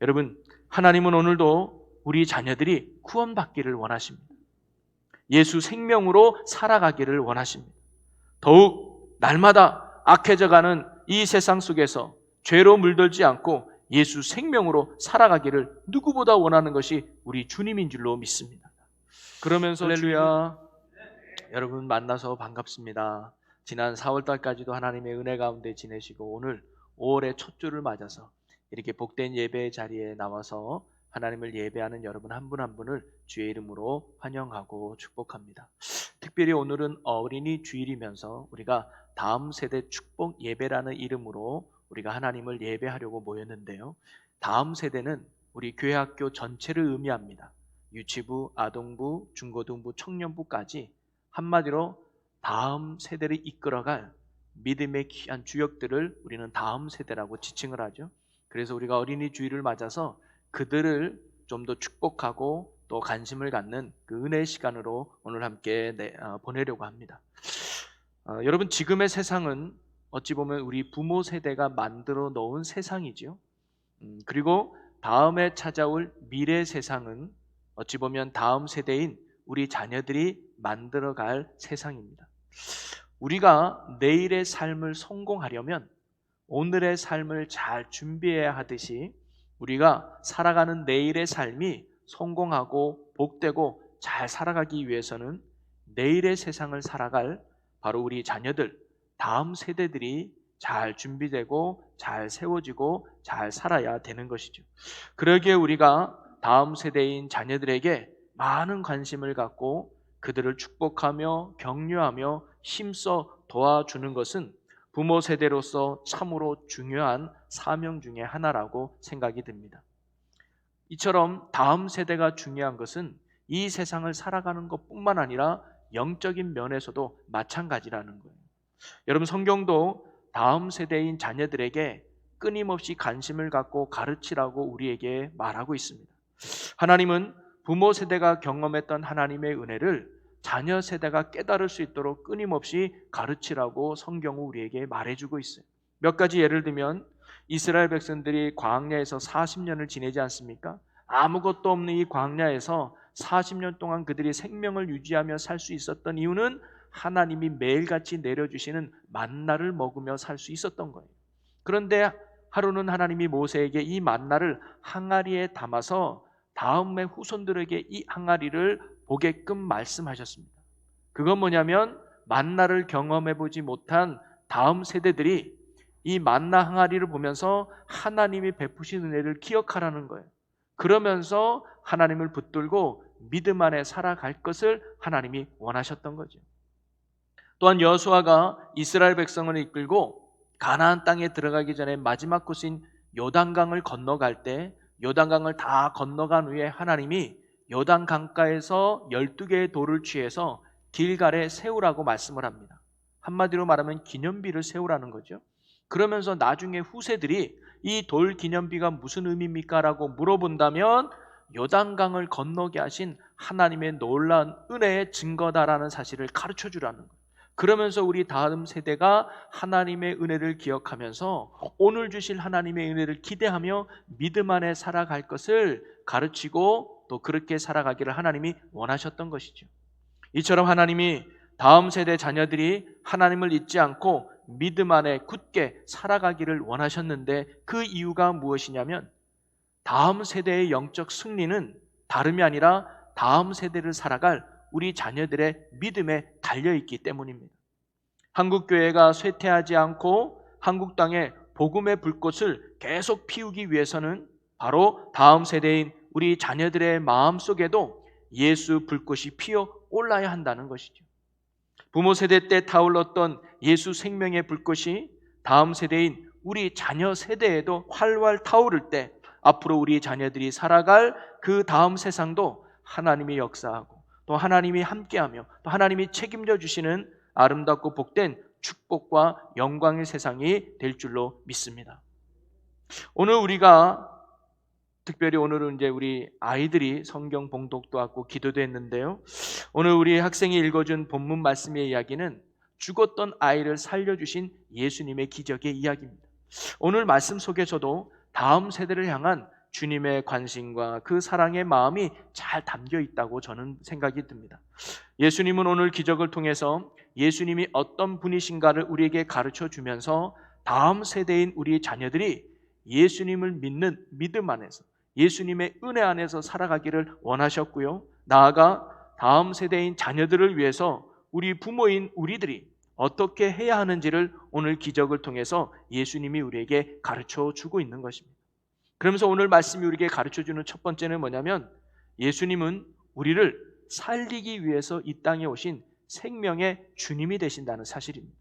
여러분, 하나님은 오늘도 우리 자녀들이 구원받기를 원하십니다. 예수 생명으로 살아가기를 원하십니다. 더욱 날마다 악해져가는 이 세상 속에서 죄로 물들지 않고 예수 생명으로 살아가기를 누구보다 원하는 것이 우리 주님인 줄로 믿습니다. 그러면서 할렐루야, 여러분 만나서 반갑습니다. 지난 4월달까지도 하나님의 은혜 가운데 지내시고 오늘 5월의 첫 주를 맞아서 이렇게 복된 예배의 자리에 나와서 하나님을 예배하는 여러분 한 분 한 분을 주의 이름으로 환영하고 축복합니다. 특별히 오늘은 어린이 주일이면서 우리가 다음 세대 축복 예배라는 이름으로 우리가 하나님을 예배하려고 모였는데요. 다음 세대는 우리 교회 학교 전체를 의미합니다. 유치부, 아동부, 중고등부, 청년부까지 한마디로 다음 세대를 이끌어갈 믿음의 귀한 주역들을 우리는 다음 세대라고 지칭을 하죠. 그래서 우리가 어린이 주일을 맞아서 그들을 좀 더 축복하고 또 관심을 갖는 그 은혜의 시간으로 오늘 함께 보내려고 합니다. 여러분, 지금의 세상은 어찌 보면 우리 부모 세대가 만들어 놓은 세상이죠. 그리고 다음에 찾아올 미래 세상은 어찌 보면 다음 세대인 우리 자녀들이 만들어갈 세상입니다. 우리가 내일의 삶을 성공하려면 오늘의 삶을 잘 준비해야 하듯이 우리가 살아가는 내일의 삶이 성공하고 복되고 잘 살아가기 위해서는 내일의 세상을 살아갈 바로 우리 자녀들, 다음 세대들이 잘 준비되고 잘 세워지고 잘 살아야 되는 것이죠. 그러기에 우리가 다음 세대인 자녀들에게 많은 관심을 갖고 그들을 축복하며 격려하며 힘써 도와주는 것은 부모 세대로서 참으로 중요한 사명 중에 하나라고 생각이 듭니다. 이처럼 다음 세대가 중요한 것은 이 세상을 살아가는 것뿐만 아니라 영적인 면에서도 마찬가지라는 거예요. 여러분, 성경도 다음 세대인 자녀들에게 끊임없이 관심을 갖고 가르치라고 우리에게 말하고 있습니다. 하나님은 부모 세대가 경험했던 하나님의 은혜를 자녀 세대가 깨달을 수 있도록 끊임없이 가르치라고 성경은 우리에게 말해주고 있어요. 몇 가지 예를 들면 이스라엘 백성들이 광야에서 40년을 지내지 않습니까? 아무것도 없는 이 광야에서 40년 동안 그들이 생명을 유지하며 살 수 있었던 이유는 하나님이 매일같이 내려주시는 만나를 먹으며 살 수 있었던 거예요. 그런데 하루는 하나님이 모세에게 이 만나를 항아리에 담아서 다음의 후손들에게 이 항아리를 보게끔 말씀하셨습니다. 그건 뭐냐면 만나를 경험해보지 못한 다음 세대들이 이 만나 항아리를 보면서 하나님이 베푸신 은혜를 기억하라는 거예요. 그러면서 하나님을 붙들고 믿음 안에 살아갈 것을 하나님이 원하셨던 거죠. 또한 여호수아가 이스라엘 백성을 이끌고 가나안 땅에 들어가기 전에 마지막 곳인 요단강을 건너갈 때 요단강을 다 건너간 후에 하나님이 요단 강가에서 12개의 돌을 취해서 길갈에 세우라고 말씀을 합니다. 한마디로 말하면 기념비를 세우라는 거죠. 그러면서 나중에 후세들이 이 돌 기념비가 무슨 의미입니까? 라고 물어본다면 요단강을 건너게 하신 하나님의 놀라운 은혜의 증거다라는 사실을 가르쳐 주라는 거예요. 그러면서 우리 다음 세대가 하나님의 은혜를 기억하면서 오늘 주실 하나님의 은혜를 기대하며 믿음 안에 살아갈 것을 가르치고 또 그렇게 살아가기를 하나님이 원하셨던 것이죠. 이처럼 하나님이 다음 세대 자녀들이 하나님을 잊지 않고 믿음 안에 굳게 살아가기를 원하셨는데 그 이유가 무엇이냐면 다음 세대의 영적 승리는 다름이 아니라 다음 세대를 살아갈 우리 자녀들의 믿음에 달려있기 때문입니다. 한국교회가 쇠퇴하지 않고 한국 땅에 복음의 불꽃을 계속 피우기 위해서는 바로 다음 세대인 우리 자녀들의 마음속에도 예수 불꽃이 피어 올라야 한다는 것이죠. 부모 세대 때 타올랐던 예수 생명의 불꽃이 다음 세대인 우리 자녀 세대에도 활활 타오를 때 앞으로 우리 자녀들이 살아갈 그 다음 세상도 하나님이 역사하고 또 하나님이 함께하며 또 하나님이 책임져 주시는 아름답고 복된 축복과 영광의 세상이 될 줄로 믿습니다. 오늘 우리가 특별히 오늘은 이제 우리 아이들이 성경 봉독도 하고 기도도 했는데요. 오늘 우리 학생이 읽어준 본문 말씀의 이야기는 죽었던 아이를 살려주신 예수님의 기적의 이야기입니다. 오늘 말씀 속에서도 다음 세대를 향한 주님의 관심과 그 사랑의 마음이 잘 담겨 있다고 저는 생각이 듭니다. 예수님은 오늘 기적을 통해서 예수님이 어떤 분이신가를 우리에게 가르쳐 주면서 다음 세대인 우리 자녀들이 예수님을 믿는 믿음 안에서, 예수님의 은혜 안에서 살아가기를 원하셨고요. 나아가 다음 세대인 자녀들을 위해서 우리 부모인 우리들이 어떻게 해야 하는지를 오늘 기적을 통해서 예수님이 우리에게 가르쳐 주고 있는 것입니다. 그러면서 오늘 말씀이 우리에게 가르쳐 주는 첫 번째는 뭐냐면, 예수님은 우리를 살리기 위해서 이 땅에 오신 생명의 주님이 되신다는 사실입니다.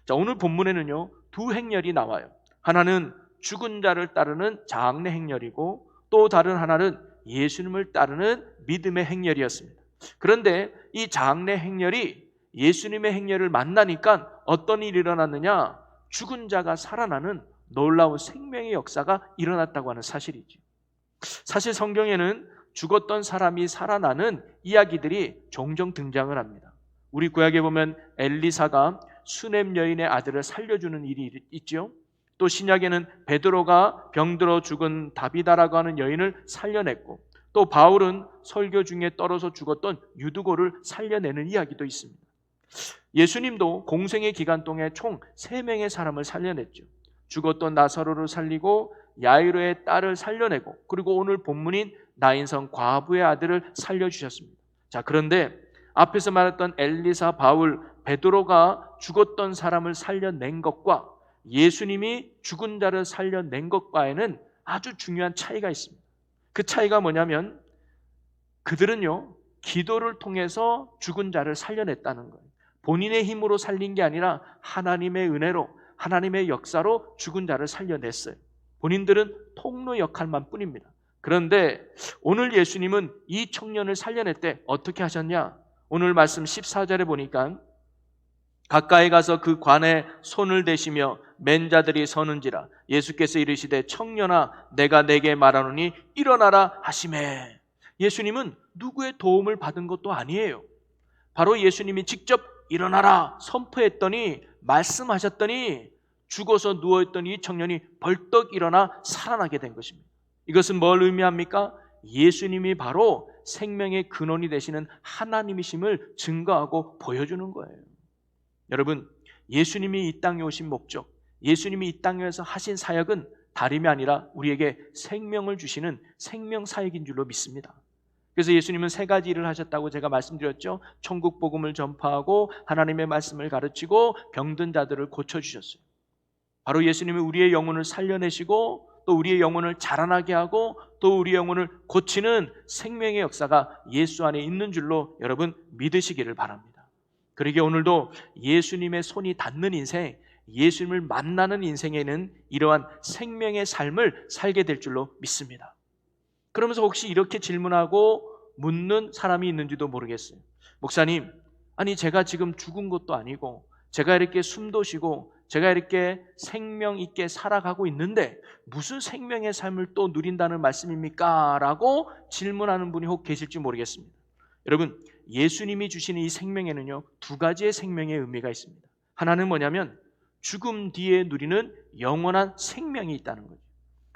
자, 오늘 본문에는요, 두 행렬이 나와요. 하나는 죽은 자를 따르는 장례 행렬이고, 또 다른 하나는 예수님을 따르는 믿음의 행렬이었습니다. 그런데 이 장례 행렬이 예수님의 행렬을 만나니까 어떤 일이 일어났느냐? 죽은 자가 살아나는 놀라운 생명의 역사가 일어났다고 하는 사실이죠. 사실 성경에는 죽었던 사람이 살아나는 이야기들이 종종 등장을 합니다. 우리 구약에 보면 엘리사가 수넴 여인의 아들을 살려주는 일이 있죠. 또 신약에는 베드로가 병들어 죽은 다비다라고 하는 여인을 살려냈고, 또 바울은 설교 중에 떨어져 죽었던 유두고를 살려내는 이야기도 있습니다. 예수님도 공생의 기간 동안 총 3명의 사람을 살려냈죠. 죽었던 나사로를 살리고 야이로의 딸을 살려내고, 그리고 오늘 본문인 나인성 과부의 아들을 살려주셨습니다. 자, 그런데 앞에서 말했던 엘리사, 바울, 베드로가 죽었던 사람을 살려낸 것과 예수님이 죽은 자를 살려낸 것과에는 아주 중요한 차이가 있습니다. 그 차이가 뭐냐면, 그들은요, 기도를 통해서 죽은 자를 살려냈다는 거예요. 본인의 힘으로 살린 게 아니라 하나님의 은혜로, 하나님의 역사로 죽은 자를 살려냈어요. 본인들은 통로 역할만 뿐입니다. 그런데 오늘 예수님은 이 청년을 살려낼 때 어떻게 하셨냐? 오늘 말씀 14절에 보니까 가까이 가서 그 관에 손을 대시며 맨 자들이 서는지라 예수께서 이르시되 청년아 내가 내게 말하노니 일어나라 하시매. 예수님은 누구의 도움을 받은 것도 아니에요. 바로 예수님이 직접 일어나라 선포했더니, 말씀하셨더니 죽어서 누워있던 이 청년이 벌떡 일어나 살아나게 된 것입니다. 이것은 뭘 의미합니까? 예수님이 바로 생명의 근원이 되시는 하나님이심을 증거하고 보여주는 거예요. 여러분, 예수님이 이 땅에 오신 목적, 예수님이 이 땅에서 하신 사역은 다름이 아니라 우리에게 생명을 주시는 생명사역인 줄로 믿습니다. 그래서 예수님은 3가지 일을 하셨다고 제가 말씀드렸죠. 천국 복음을 전파하고 하나님의 말씀을 가르치고 병든 자들을 고쳐주셨어요. 바로 예수님이 우리의 영혼을 살려내시고 또 우리의 영혼을 자라나게 하고 또 우리의 영혼을 고치는 생명의 역사가 예수 안에 있는 줄로 여러분 믿으시기를 바랍니다. 그러기에 오늘도 예수님의 손이 닿는 인생, 예수님을 만나는 인생에는 이러한 생명의 삶을 살게 될 줄로 믿습니다. 그러면서 혹시 이렇게 질문하고 묻는 사람이 있는지도 모르겠어요. 목사님, 아니 제가 지금 죽은 것도 아니고 제가 이렇게 숨도 쉬고 제가 이렇게 생명 있게 살아가고 있는데 무슨 생명의 삶을 또 누린다는 말씀입니까? 라고 질문하는 분이 혹 계실지 모르겠습니다. 여러분, 예수님이 주시는 이 생명에는요 2가지의 생명의 의미가 있습니다. 하나는 뭐냐면 죽음 뒤에 누리는 영원한 생명이 있다는 거죠.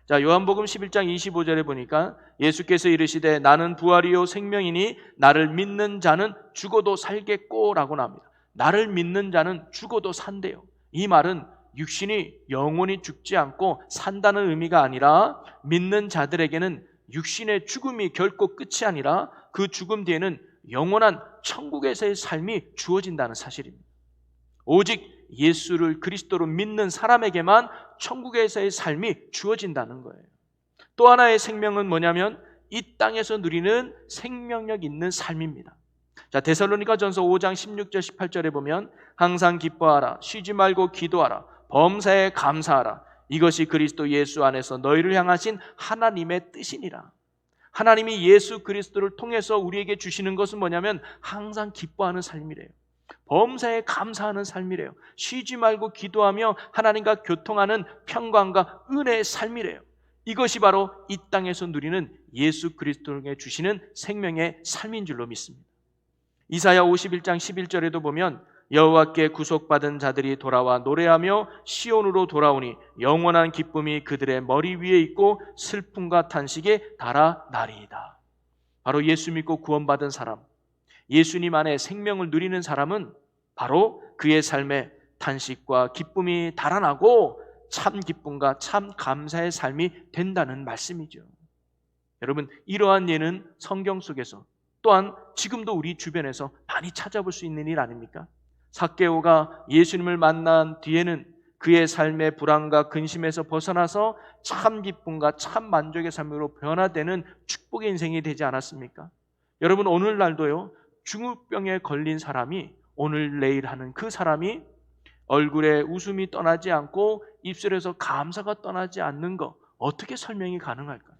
자, 요한복음 11장 25절에 보니까 예수께서 이르시되 나는 부활이요 생명이니 나를 믿는 자는 죽어도 살겠고 라고 나옵니다. 나를 믿는 자는 죽어도 산대요. 이 말은 육신이 영원히 죽지 않고 산다는 의미가 아니라 믿는 자들에게는 육신의 죽음이 결코 끝이 아니라 그 죽음 뒤에는 영원한 천국에서의 삶이 주어진다는 사실입니다. 오직 예수를 그리스도로 믿는 사람에게만 천국에서의 삶이 주어진다는 거예요. 또 하나의 생명은 뭐냐면 이 땅에서 누리는 생명력 있는 삶입니다. 자, 데살로니가전서 5장 16절 18절에 보면 항상 기뻐하라, 쉬지 말고 기도하라, 범사에 감사하라, 이것이 그리스도 예수 안에서 너희를 향하신 하나님의 뜻이니라. 하나님이 예수 그리스도를 통해서 우리에게 주시는 것은 뭐냐면 항상 기뻐하는 삶이래요. 범사에 감사하는 삶이래요. 쉬지 말고 기도하며 하나님과 교통하는 평강과 은혜의 삶이래요. 이것이 바로 이 땅에서 누리는 예수 그리스도에게 주시는 생명의 삶인 줄로 믿습니다. 이사야 51장 11절에도 보면 여호와께 구속받은 자들이 돌아와 노래하며 시온으로 돌아오니 영원한 기쁨이 그들의 머리 위에 있고 슬픔과 탄식에 달아나리이다. 바로 예수 믿고 구원받은 사람, 예수님 안에 생명을 누리는 사람은 바로 그의 삶에 탄식과 기쁨이 달아나고 참 기쁨과 참 감사의 삶이 된다는 말씀이죠. 여러분, 이러한 예는 성경 속에서 또한 지금도 우리 주변에서 많이 찾아볼 수 있는 일 아닙니까? 삭개오가 예수님을 만난 뒤에는 그의 삶의 불안과 근심에서 벗어나서 참 기쁨과 참 만족의 삶으로 변화되는 축복의 인생이 되지 않았습니까? 여러분, 오늘날도요, 중후병에 걸린 사람이 오늘 내일 하는 그 사람이 얼굴에 웃음이 떠나지 않고 입술에서 감사가 떠나지 않는 것, 어떻게 설명이 가능할까요?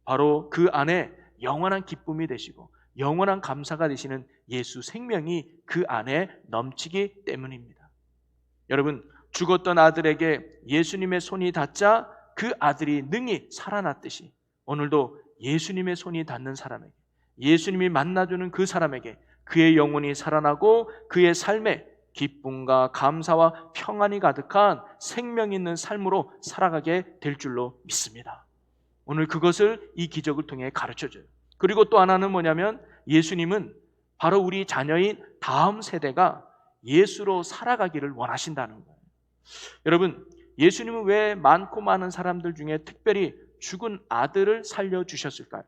바로 그 안에 영원한 기쁨이 되시고 영원한 감사가 되시는 예수 생명이 그 안에 넘치기 때문입니다. 여러분, 죽었던 아들에게 예수님의 손이 닿자 그 아들이 능히 살아났듯이 오늘도 예수님의 손이 닿는 사람에게, 예수님이 만나주는 그 사람에게 그의 영혼이 살아나고 그의 삶에 기쁨과 감사와 평안이 가득한 생명 있는 삶으로 살아가게 될 줄로 믿습니다. 오늘 그것을 이 기적을 통해 가르쳐줘요. 그리고 또 하나는 뭐냐면 예수님은 바로 우리 자녀인 다음 세대가 예수로 살아가기를 원하신다는 거예요. 여러분, 예수님은 왜 많고 많은 사람들 중에 특별히 죽은 아들을 살려주셨을까요?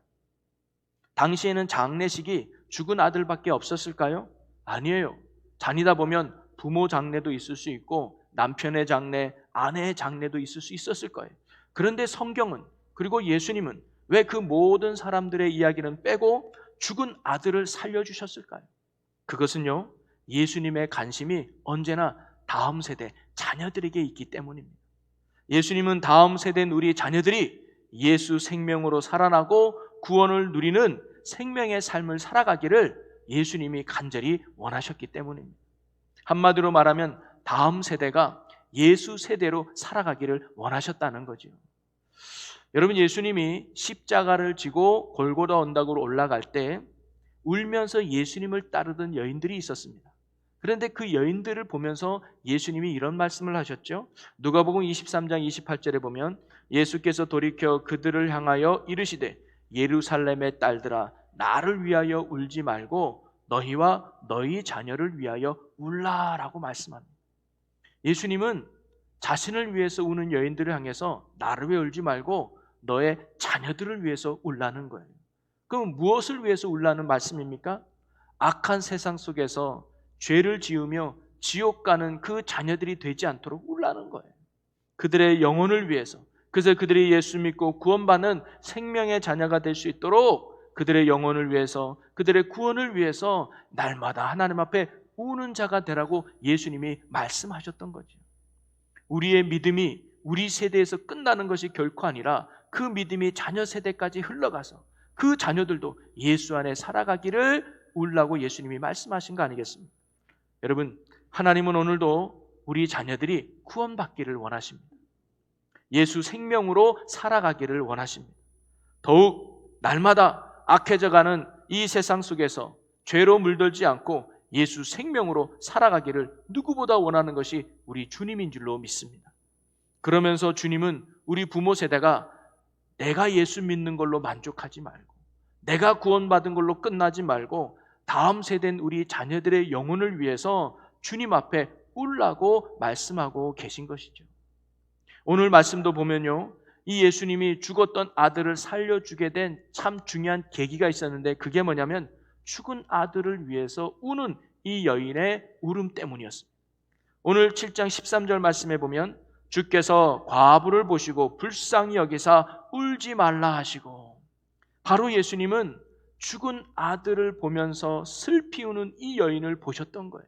당시에는 장례식이 죽은 아들밖에 없었을까요? 아니에요. 다니다 보면 부모 장례도 있을 수 있고 남편의 장례, 아내의 장례도 있을 수 있었을 거예요. 그런데 성경은, 그리고 예수님은 왜 그 모든 사람들의 이야기는 빼고 죽은 아들을 살려주셨을까요? 그것은요, 예수님의 관심이 언제나 다음 세대 자녀들에게 있기 때문입니다. 예수님은 다음 세대인 우리 자녀들이 예수 생명으로 살아나고 구원을 누리는 생명의 삶을 살아가기를 예수님이 간절히 원하셨기 때문입니다. 한마디로 말하면 다음 세대가 예수 세대로 살아가기를 원하셨다는 거죠. 여러분, 예수님이 십자가를 지고 골고다 언덕으로 올라갈 때 울면서 예수님을 따르던 여인들이 있었습니다. 그런데 그 여인들을 보면서 예수님이 이런 말씀을 하셨죠. 누가복음 23장 28절에 보면 예수께서 돌이켜 그들을 향하여 이르시되 예루살렘의 딸들아, 나를 위하여 울지 말고 너희와 너희 자녀를 위하여 울라라고 말씀합니다. 예수님은 자신을 위해서 우는 여인들을 향해서 나를 위해 울지 말고 너의 자녀들을 위해서 울라는 거예요. 그럼 무엇을 위해서 울라는 말씀입니까? 악한 세상 속에서 죄를 지으며 지옥 가는 그 자녀들이 되지 않도록 울라는 거예요. 그들의 영혼을 위해서, 그래서 그들이 예수 믿고 구원받는 생명의 자녀가 될 수 있도록 그들의 영혼을 위해서, 그들의 구원을 위해서 날마다 하나님 앞에 우는 자가 되라고 예수님이 말씀하셨던 거죠. 우리의 믿음이 우리 세대에서 끝나는 것이 결코 아니라 그 믿음이 자녀 세대까지 흘러가서 그 자녀들도 예수 안에 살아가기를 울라고 예수님이 말씀하신 거 아니겠습니까? 여러분, 하나님은 오늘도 우리 자녀들이 구원받기를 원하십니다. 예수 생명으로 살아가기를 원하십니다. 더욱 날마다 악해져가는 이 세상 속에서 죄로 물들지 않고 예수 생명으로 살아가기를 누구보다 원하는 것이 우리 주님인 줄로 믿습니다. 그러면서 주님은 우리 부모 세대가 내가 예수 믿는 걸로 만족하지 말고, 내가 구원받은 걸로 끝나지 말고 다음 세대인 우리 자녀들의 영혼을 위해서 주님 앞에 울라고 말씀하고 계신 것이죠. 오늘 말씀도 보면요, 이 예수님이 죽었던 아들을 살려주게 된 참 중요한 계기가 있었는데 그게 뭐냐면 죽은 아들을 위해서 우는 이 여인의 울음 때문이었습니다. 오늘 7장 13절 말씀에 보면 주께서 과부를 보시고 불쌍히 여기사 울지 말라 하시고, 바로 예수님은 죽은 아들을 보면서 슬피 우는 이 여인을 보셨던 거예요.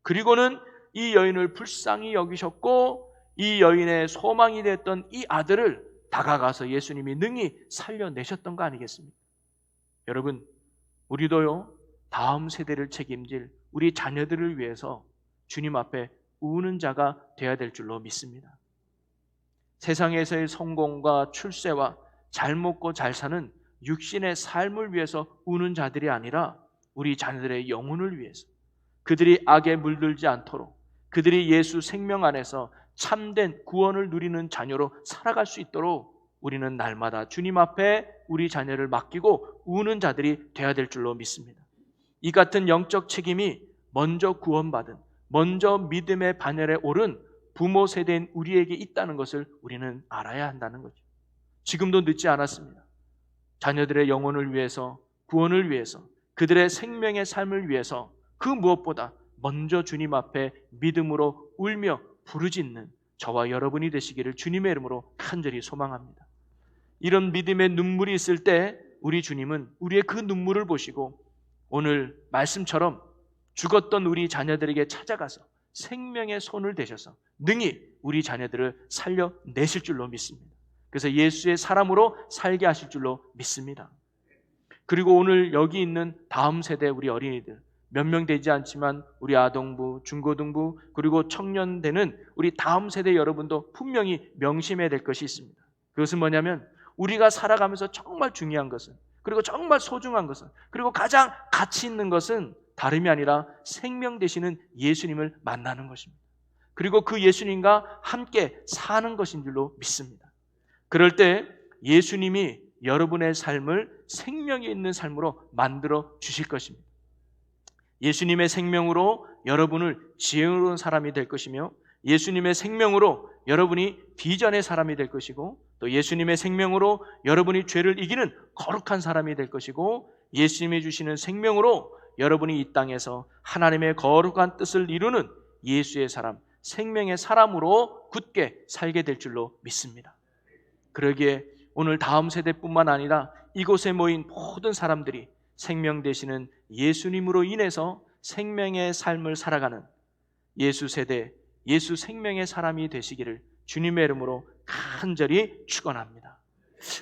그리고는 이 여인을 불쌍히 여기셨고 이 여인의 소망이 됐던 이 아들을 다가가서 예수님이 능히 살려내셨던 거 아니겠습니까? 여러분, 우리도요, 다음 세대를 책임질 우리 자녀들을 위해서 주님 앞에 우는 자가 되어야 될 줄로 믿습니다. 세상에서의 성공과 출세와 잘 먹고 잘 사는 육신의 삶을 위해서 우는 자들이 아니라 우리 자녀들의 영혼을 위해서, 그들이 악에 물들지 않도록 그들이 예수 생명 안에서 참된 구원을 누리는 자녀로 살아갈 수 있도록 우리는 날마다 주님 앞에 우리 자녀를 맡기고 우는 자들이 되어야 될 줄로 믿습니다. 이 같은 영적 책임이 먼저 구원받은, 먼저 믿음의 반열에 오른 부모 세대인 우리에게 있다는 것을 우리는 알아야 한다는 거죠. 지금도 늦지 않았습니다. 자녀들의 영혼을 위해서, 구원을 위해서, 그들의 생명의 삶을 위해서 그 무엇보다 먼저 주님 앞에 믿음으로 울며 부르짖는 저와 여러분이 되시기를 주님의 이름으로 간절히 소망합니다. 이런 믿음의 눈물이 있을 때 우리 주님은 우리의 그 눈물을 보시고 오늘 말씀처럼 죽었던 우리 자녀들에게 찾아가서 생명의 손을 대셔서 능히 우리 자녀들을 살려내실 줄로 믿습니다. 그래서 예수의 사람으로 살게 하실 줄로 믿습니다. 그리고 오늘 여기 있는 다음 세대 우리 어린이들, 몇 명 되지 않지만 우리 아동부, 중고등부, 그리고 청년대는 우리 다음 세대 여러분도 분명히 명심해야 될 것이 있습니다. 그것은 뭐냐면 우리가 살아가면서 정말 중요한 것은, 그리고 정말 소중한 것은, 그리고 가장 가치 있는 것은 다름이 아니라 생명 되시는 예수님을 만나는 것입니다. 그리고 그 예수님과 함께 사는 것인 줄로 믿습니다. 그럴 때 예수님이 여러분의 삶을 생명이 있는 삶으로 만들어 주실 것입니다. 예수님의 생명으로 여러분을 지혜로운 사람이 될 것이며, 예수님의 생명으로 여러분이 비전의 사람이 될 것이고, 또 예수님의 생명으로 여러분이 죄를 이기는 거룩한 사람이 될 것이고, 예수님이 주시는 생명으로 여러분이 이 땅에서 하나님의 거룩한 뜻을 이루는 예수의 사람, 생명의 사람으로 굳게 살게 될 줄로 믿습니다. 그러기에 오늘 다음 세대뿐만 아니라 이곳에 모인 모든 사람들이 생명 되시는 예수님으로 인해서 생명의 삶을 살아가는 예수 세대, 예수 생명의 사람이 되시기를 주님의 이름으로 간절히 축원합니다.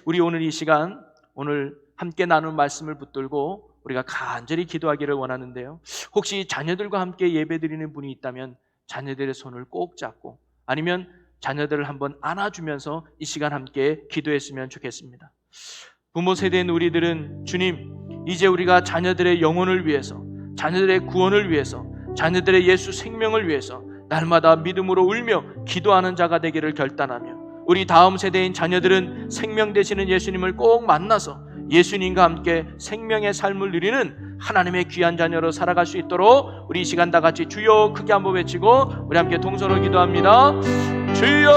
우리 오늘 이 시간, 오늘 함께 나눈 말씀을 붙들고 우리가 간절히 기도하기를 원하는데요, 혹시 자녀들과 함께 예배드리는 분이 있다면 자녀들의 손을 꼭 잡고, 아니면 자녀들을 한번 안아주면서 이 시간 함께 기도했으면 좋겠습니다. 부모 세대인 우리들은 주님, 이제 우리가 자녀들의 영혼을 위해서, 자녀들의 구원을 위해서, 자녀들의 예수 생명을 위해서 날마다 믿음으로 울며 기도하는 자가 되기를 결단하며, 우리 다음 세대인 자녀들은 생명 되시는 예수님을 꼭 만나서 예수님과 함께 생명의 삶을 누리는 하나님의 귀한 자녀로 살아갈 수 있도록 우리 이 시간 다 같이 주여 크게 한번 외치고 우리 함께 동서로 기도합니다. 주여!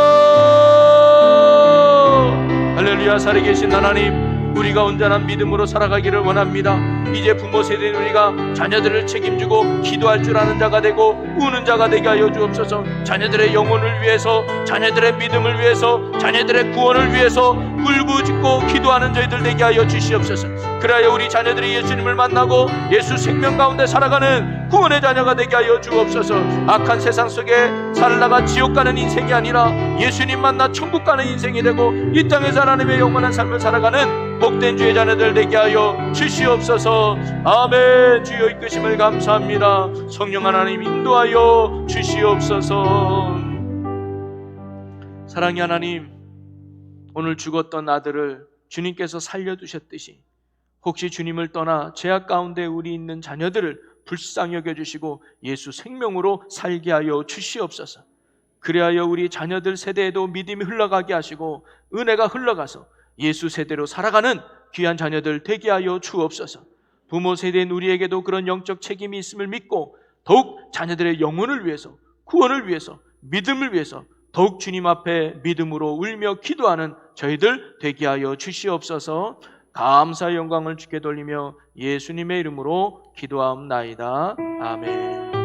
할렐루야. 살아계신 하나님, 우리가 온전한 믿음으로 살아가기를 원합니다. 이제 부모 세대인 우리가 자녀들을 책임지고 기도할 줄 아는 자가 되고 우는 자가 되게 하여 주옵소서. 자녀들의 영혼을 위해서, 자녀들의 믿음을 위해서, 자녀들의 구원을 위해서 울부짖고 기도하는 저희들 되게 하여 주시옵소서. 그래야 우리 자녀들이 예수님을 만나고 예수 생명 가운데 살아가는 구원의 자녀가 되게 하여 주옵소서. 악한 세상 속에 살다가 지옥 가는 인생이 아니라 예수님 만나 천국 가는 인생이 되고 이 땅에서 하나님의 영원한 삶을 살아가는 복된 주의 자녀들 되게 하여 주시옵소서. 아멘. 주여 이끄심을 감사합니다. 성령 하나님 인도하여 주시옵소서. 사랑의 하나님, 오늘 죽었던 아들을 주님께서 살려두셨듯이 혹시 주님을 떠나 죄악 가운데 우리 있는 자녀들을 불쌍히 여겨주시고 예수 생명으로 살게 하여 주시옵소서. 그리하여 우리 자녀들 세대에도 믿음이 흘러가게 하시고 은혜가 흘러가서 예수 세대로 살아가는 귀한 자녀들 되게 하여 주옵소서. 부모 세대인 우리에게도 그런 영적 책임이 있음을 믿고 더욱 자녀들의 영혼을 위해서, 구원을 위해서, 믿음을 위해서 더욱 주님 앞에 믿음으로 울며 기도하는 저희들 되게 하여 주시옵소서. 감사의 영광을 주께 돌리며 예수님의 이름으로 기도하옵나이다. 아멘.